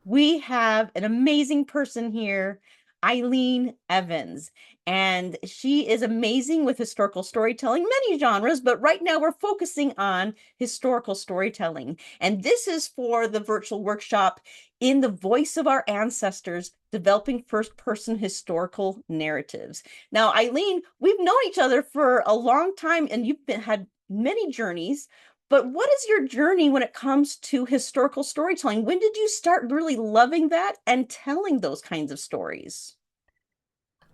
We have an amazing person here, Ilene Evans, and she is amazing with historical storytelling, many genres, but right now we're focusing on historical storytelling. And this is for the virtual workshop in the voice of our ancestors, developing first-person historical narratives. Now, Ilene, we've known each other for a long time, and had many journeys. But what is your journey when it comes to historical storytelling? When did you start really loving that and telling those kinds of stories?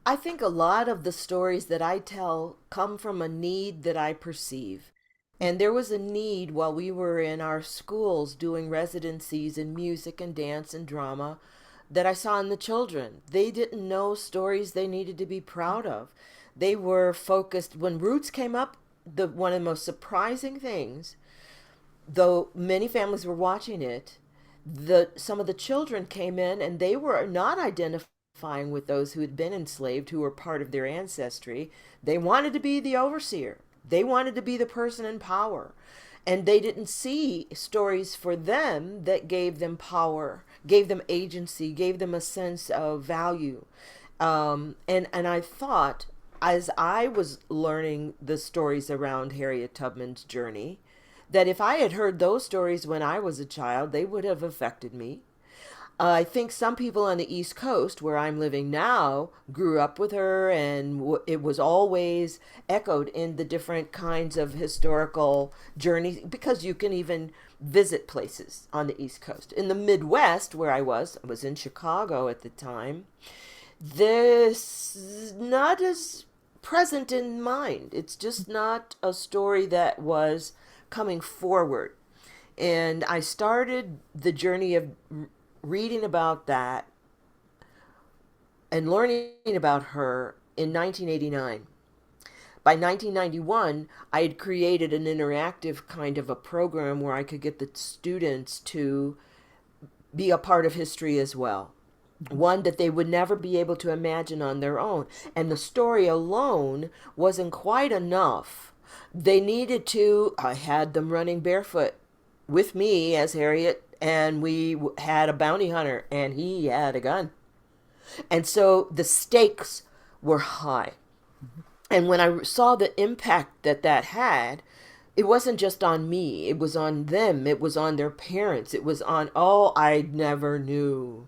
I think a lot of the stories that I tell come from a need that I perceive. And there was a need while we were in our schools doing residencies in music and dance and drama that I saw in the children. They didn't know stories they needed to be proud of. They were focused when Roots came up, the one of the most surprising things, though many families were watching it, some of the children came in and they were not identifying with those who had been enslaved, who were part of their ancestry. They wanted to be the overseer. They wanted to be the person in power. And they didn't see stories for them that gave them power, gave them agency, gave them a sense of value. And I thought, as I was learning the stories around Harriet Tubman's journey, that if I had heard those stories when I was a child, they would have affected me. I think some people on the East Coast, where I'm living now, grew up with her, and it was always echoed in the different kinds of historical journeys because you can even visit places on the East Coast. In the Midwest, where I was in Chicago at the time, this is not as present in mind. It's just not a story that was coming forward. And I started the journey of reading about that and learning about her in 1989. By 1991, I had created an interactive kind of a program where I could get the students to be a part of history as well. One that they would never be able to imagine on their own. And the story alone wasn't quite enough. They needed to, I had them running barefoot with me as Harriet, and we had a bounty hunter, and he had a gun. And so the stakes were high. And when I saw the impact that that had, it wasn't just on me, it was on them, it was on their parents, it was on, oh, I never knew.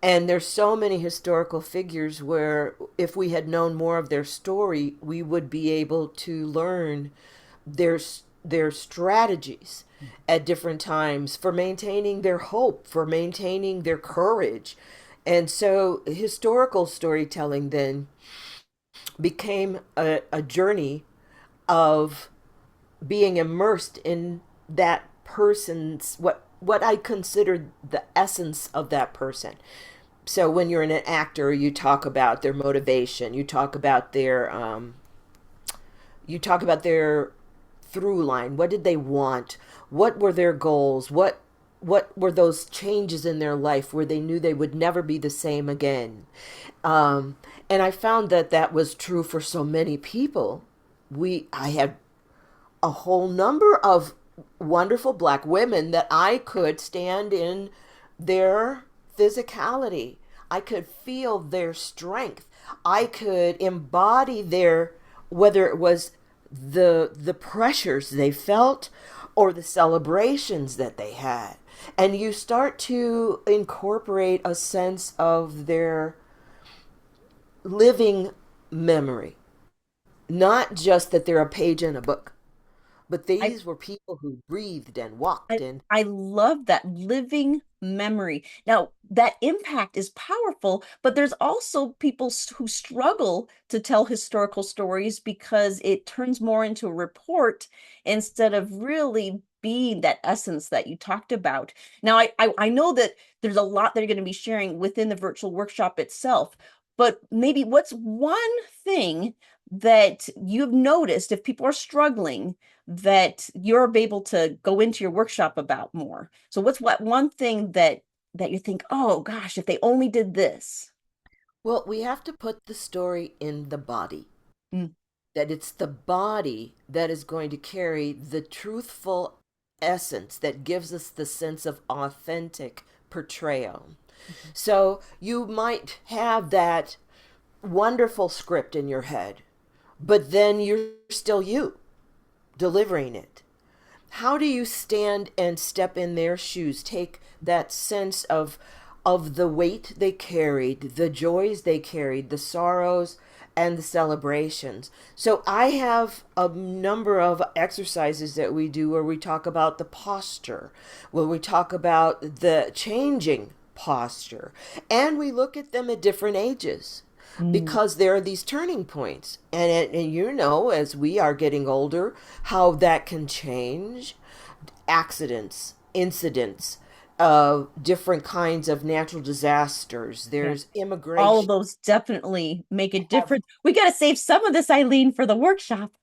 And there's so many historical figures where if we had known more of their story, we would be able to learn their their strategies at different times for maintaining their hope, for maintaining their courage. And so historical storytelling then became a journey of being immersed in that person's what I consider the essence of that person. So when you're an actor, you talk about their motivation, you talk about their through line. What did they want? What were their goals? What were those changes in their life where they knew they would never be the same again? Um, and I found that that was true for so many people. I had a whole number of wonderful black women that I could stand in their physicality. I could feel their strength. I could embody their, whether it was the pressures they felt or the celebrations that they had. And you start to incorporate a sense of their living memory, not just that they're a page in a book, but I, these were people who breathed and walked I and I love that living memory. Now, that impact is powerful, but there's also people who struggle to tell historical stories because it turns more into a report instead of really being that essence that you talked about. Now, I know that there's a lot that you're going to be sharing within the virtual workshop itself, but maybe what's one thing that you've noticed if people are struggling that you're able to go into your workshop about more. So what's what one thing that you think, oh gosh, if they only did this. well, we have to put the story in the body. Mm, That it's the body that is going to carry the truthful essence that gives us the sense of authentic portrayal. Mhm. So you might have that wonderful script in your head, but then you're still you delivering it. How do you stand and step in their shoes, take that sense of the weight they carried, the joys they carried, the sorrows and the celebrations? So I have a number of exercises that we do where we talk about the posture, where we talk about the changing posture, and we look at them at different ages Mm. because there are these turning points. And you know, as we are getting older, how that can change. Accidents, incidents, different kinds of natural disasters. Yeah. There's All of immigration. those definitely make a Have difference. We got to save some of this, Eileen, for the workshop.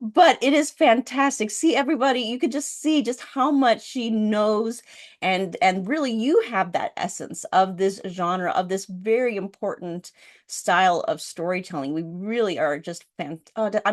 But it is fantastic. See, everybody, you could just see just how much she knows, and really you have that essence of this genre, of this very important style of storytelling. We really are just I'm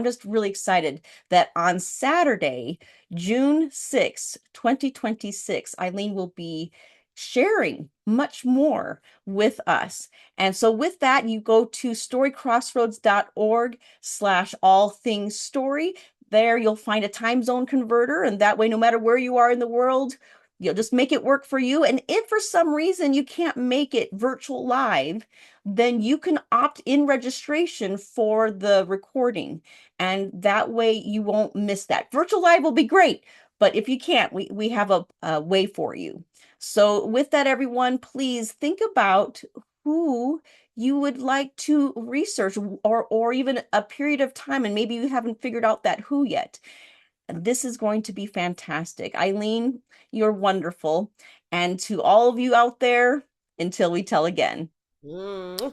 just really excited that on Saturday, June 6th, 2026, Eileen will be sharing much more with us. And so with that, you go to storycrossroads.org/all things story. There you'll find a time zone converter, and that way, no matter where you are in the world, you'll just make it work for you. And if for some reason you can't make it virtual live, then you can opt in registration for the recording. And that way you won't miss that. Virtual live will be great, but if you can't, we have a way for you. So with that, everyone, please think about who you would like to research, or even a period of time, and maybe you haven't figured out that who yet. This is going to be fantastic. Eileen, you're wonderful. And to all of you out there, until we tell again. mm,